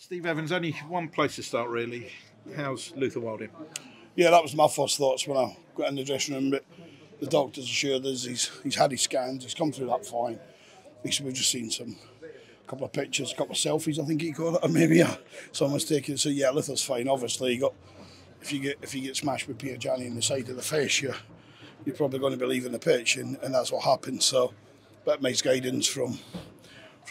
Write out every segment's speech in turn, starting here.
Steve Evans, only one place to start really. How's Luther Wilding? Yeah, that was my first thoughts when I got in the dressing room. But the doctors assured us he's had his scans, he's come through that fine. We've just seen a couple of pictures, a couple of selfies, I think he called it, or maybe someone's taken it. So yeah, Luther's fine. Obviously, if you get smashed with Pierre Gianni in the side of the face, you're probably going to be leaving the pitch, and that's what happened. So that makes guidance from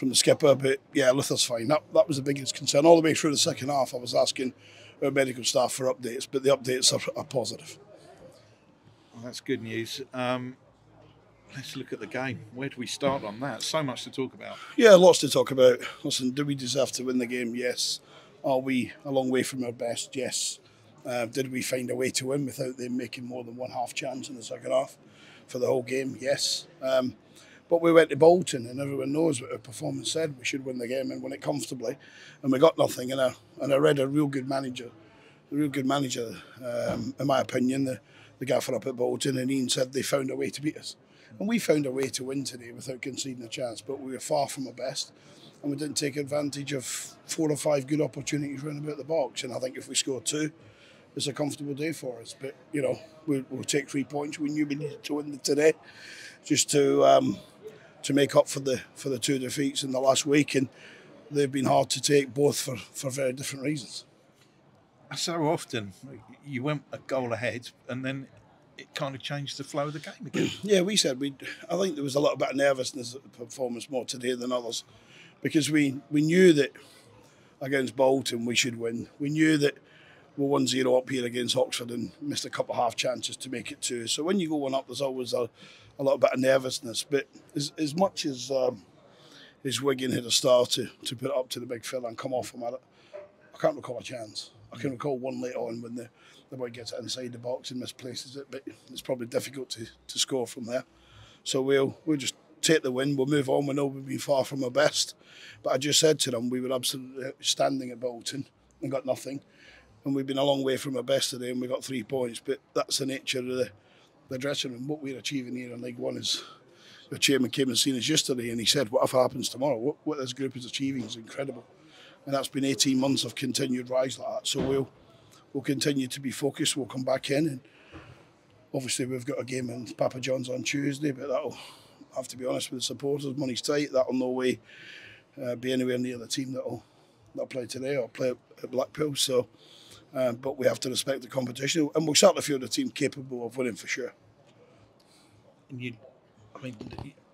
the skipper. But yeah, Luther's fine. That was the biggest concern. All the way through the second half, I was asking our medical staff for updates, but the updates are positive. Well, that's good news. Let's look at the game. Where do we start on that? So much to talk about. Yeah, lots to talk about. Listen, do we deserve to win the game? Yes. Are we a long way from our best? Yes. Did we find a way to win without them making more than one half chance in the second half for the whole game? Yes. But we went to Bolton, and everyone knows what our performance said. We should win the game and win it comfortably, and we got nothing. And I read a real good manager, in my opinion, the gaffer up at Bolton, and Ian said they found a way to beat us. And we found a way to win today without conceding a chance, but we were far from our best, and we didn't take advantage of 4 or 5 good opportunities round about the box. And I think if we score 2, it's a comfortable day for us. But we'll take 3 points. We knew we needed to win today, just to make up for the 2 defeats in the last week, and they've been hard to take, both for very different reasons. So often you went a goal ahead, and then it kind of changed the flow of the game again. Yeah, we said I think there was a little bit of nervousness at the performance more today than others, because we knew that against Bolton we should win. We knew that we're 1-0 up here against Oxford and missed a couple of half chances to make it 2. So when you go 1 up, there's always a little bit of nervousness. But as much as Wigan had a star to put it up to the big fella and come off him at it, I can't recall a chance. I can recall one later on when the boy gets it inside the box and misplaces it, but it's probably difficult to score from there. So we'll just take the win, we'll move on. We know we've been far from our best, but I just said to them we were absolutely outstanding at Bolton and got nothing, and we've been a long way from our best today and we got 3 points. But that's the nature of the dressing room. What we're achieving here in League One is, the chairman came and seen us yesterday and he said whatever happens tomorrow, what this group is achieving is incredible. And that's been 18 months of continued rise like that. So we'll continue to be focused. We'll come back in, and obviously we've got a game in Papa John's on Tuesday, but that'll have to be honest with the supporters. Money's tight. That'll no way be anywhere near the team that'll play today or play at Blackpool. So, but we have to respect the competition, and we'll certainly feel the team capable of winning for sure.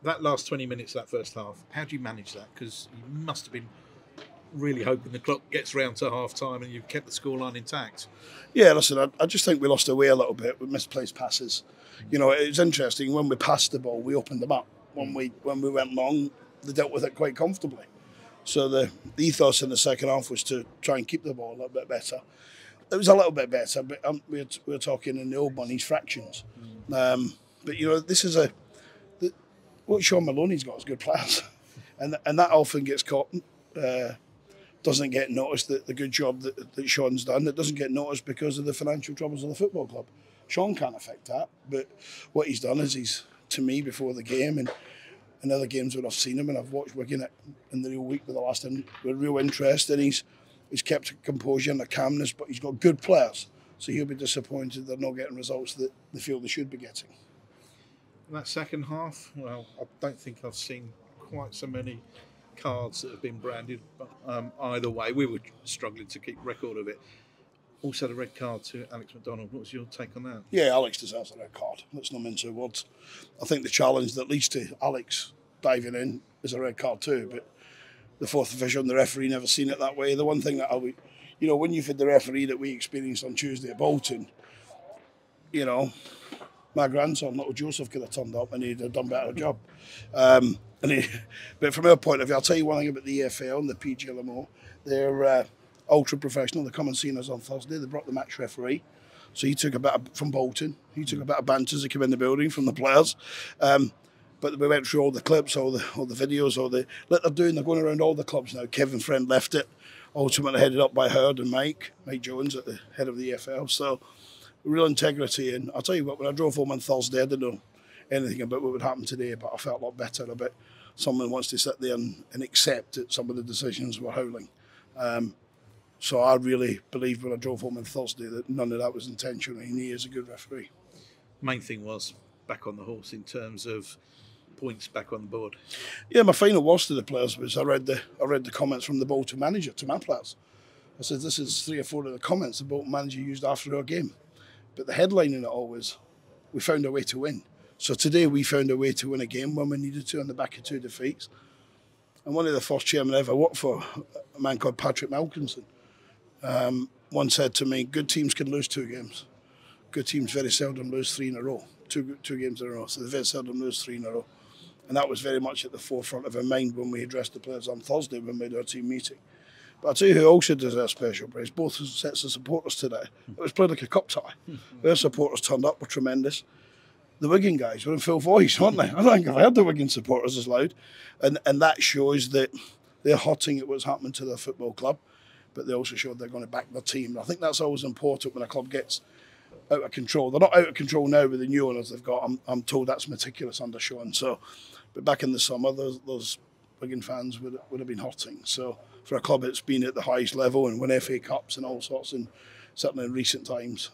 That last 20 minutes of that first half, how do you manage that? Because you must have been really hoping the clock gets round to half time and you've kept the scoreline intact. Yeah, listen, I just think we lost our way a little bit with misplaced passes. It was interesting, when we passed the ball, we opened them up. When we went long, they dealt with it quite comfortably. So the ethos in the second half was to try and keep the ball a little bit better. It was a little bit better, but we're talking in the old money's fractions. But this is what Sean Maloney's got is good players, and that often gets caught. Doesn't get noticed, the good job that Sean's done. It doesn't get noticed because of the financial troubles of the football club. Sean can't affect that, but what he's done is to me, before the game and in other games when I've seen him and I've watched Wigan in the real week with the last with real interest, and he's kept a composure and a calmness, but he's got good players, so he'll be disappointed they're not getting results that they feel they should be getting. That second half, well, I don't think I've seen quite so many cards that have been branded, but either way we were struggling to keep record of it. Also the red card to Alex McDonald. What was your take on that? Yeah, Alex deserves a red card. Let's not mince words. I think the challenge that leads to Alex diving in is a red card too, but the fourth division, the referee never seen it that way. The one thing that when you've had the referee that we experienced on Tuesday at Bolton, my grandson, little Joseph, could have turned up and he'd have done a better job. But from our point of view, I'll tell you one thing about the EFL and the PGLMO. They're ultra professional. They come and see us on Thursday. They brought the match referee. So he took a bit from Bolton. He took a bit of banter as he came in the building from the players. But we went through all the clips, all the videos, like they're doing. They're going around all the clubs now. Kevin Friend left it, ultimately headed up by Hurd and Mike Jones at the head of the EFL. So real integrity. And I'll tell you what, when I drove home on Thursday, I didn't know anything about what would happen today, but I felt a lot better about someone wants to sit there and accept that some of the decisions were howling. So I really believed when I drove home on Thursday that none of that was intentional, and he is a good referee. Main thing was back on the horse in terms of points back on the board. Yeah, my final words to the players was I read the comments from the Bolton manager to my players. I said, this is 3 or 4 of the comments the Bolton manager used after our game. But the headline in it all was, we found a way to win. So today we found a way to win a game when we needed to on the back of 2 defeats. And one of the first chairmen I ever worked for, a man called Patrick Malkinson, once said to me, good teams can lose 2 games. Good teams very seldom lose 3 in a row, two games in a row. So they very seldom lose 3 in a row. And that was very much at the forefront of our mind when we addressed the players on Thursday when we had our team meeting. But I'll tell you who also deserves special praise, both sets of supporters today. It was played like a cup tie. Their supporters turned up, were tremendous. The Wigan guys were in full voice, weren't they? I don't think I've heard the Wigan supporters as loud. And that shows that they're hurting at what's happening to their football club, but they also showed they're going to back their team. And I think that's always important when a club gets out of control. They're not out of control now with the new owners they've got. I'm told that's meticulous undershowing. So, but back in the summer, those Wigan fans would have been hurting. So for a club that's been at the highest level and won FA Cups and all sorts, and certainly in recent times,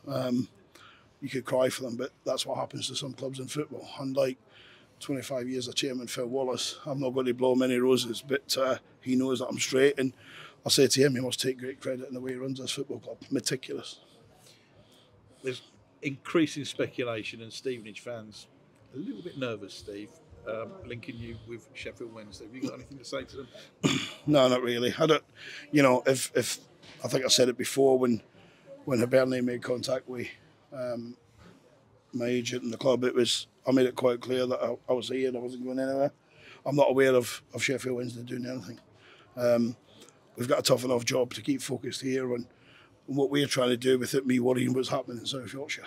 you could cry for them. But that's what happens to some clubs in football. Unlike 25 years of chairman Phil Wallace, I'm not going to blow many roses, but he knows that I'm straight, and I say to him, he must take great credit in the way he runs his football club. Meticulous. There's increasing speculation, and Stevenage fans a little bit nervous, Steve, linking you with Sheffield Wednesday. Have you got anything to say to them? No, not really. I don't. You know, if I think I said it before when Hibernian made contact with my agent in the club, I made it quite clear that I was here and I wasn't going anywhere. I'm not aware of Sheffield Wednesday doing anything. We've got a tough enough job to keep focused here on what we're trying to do without me worrying what's happening in South Yorkshire.